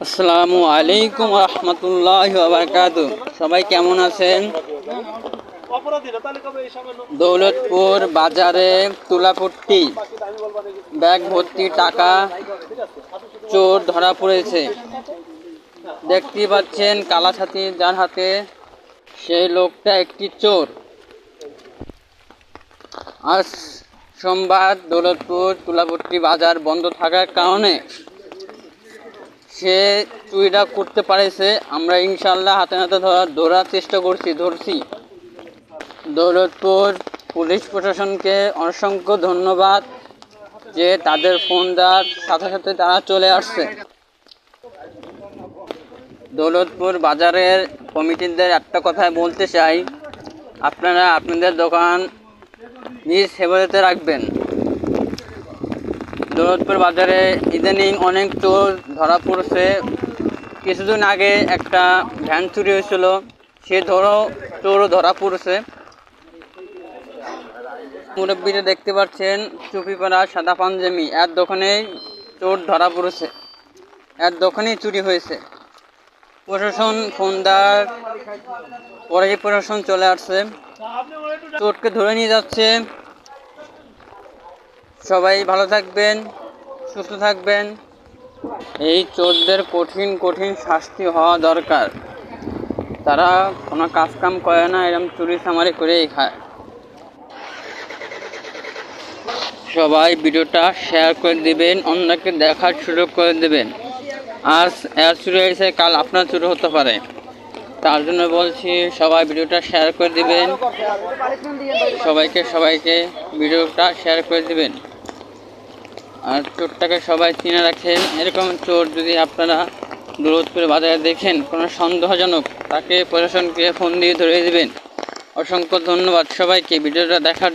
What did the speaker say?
আসসালামু আলাইকুম রহমতুল্লাহি ওয়া বারাকাতুহু। সবাই কেমন আছেন? দৌলতপুর বাজারে তুলাপট্টি ব্যাগ ভর্তি টাকা চোর ধরা পড়েছে। দেখতে পাচ্ছেন কালা ছাতি যার হাতে, সেই লোকটা একটি চোর। আজ সোমবার দৌলতপুর তুলাপট্টি বাজার বন্ধ থাকার কারণে সে চুরিটা করতে পারেছে। আমরা ইনশাল্লাহ হাতে নাতে ধরার চেষ্টা ধরছি। দৌলতপুর পুলিশ প্রশাসনকে অসংখ্য ধন্যবাদ যে তাদের ফোন দেওয়ার সাথে সাথে তারা চলে আসছে। দৌলতপুর বাজারের কমিটিদের একটা কথাই বলতে চাই, আপনারা আপনাদের দোকান নিজ হেফাজতে রাখবেন। দৌলতপুর বাজারে ইদানিং অনেক চোর ধরা পড়ছে। কিছুদিন আগে একটা ভ্যান চুরি হয়েছিল, সে চোরও ধরা পড়ছে। মুরব্বীরা দেখতে পাচ্ছেন টুপিপাড়া সাদা পাঞ্জাবি, এর দোকানেই চোর ধরা পড়েছে, এর দোকানেই চুরি হয়েছে। প্রশাসন ফোন দেওয়ার পরেই প্রশাসন চলে আসছে, চোরকে ধরে নিয়ে যাচ্ছে। সবাই ভালো থাকবেন, সুস্থ থাকবেন। এই চোরদের কঠিন কঠিন শাস্তি হওয়া দরকার। তারা কোনো কাজকাম করে না, এরকম চুরি চামারি করেই খায়। সবাই ভিডিওটা শেয়ার করে দিবেন, অন্যকে দেখার সুযোগ করে দেবেন। আজ এর চুরি হয়েছে, কাল আপনার চুরি হতে পারে। তার জন্য বলছি সবাই ভিডিওটা শেয়ার করে দিবেন, সবাইকে ভিডিওটা শেয়ার করে দিবেন। আর চোরটাকে সবাই চিনে রাখেন। এরকম চোর যদি আপনারা দৌলতপুর বাজারে দেখেন কোনো সন্দেহজনক, তাকে প্রশাসনকে ফোন দিয়ে ধরিয়ে দিবেন। অসংখ্য ধন্যবাদ সবাইকে ভিডিওটা দেখার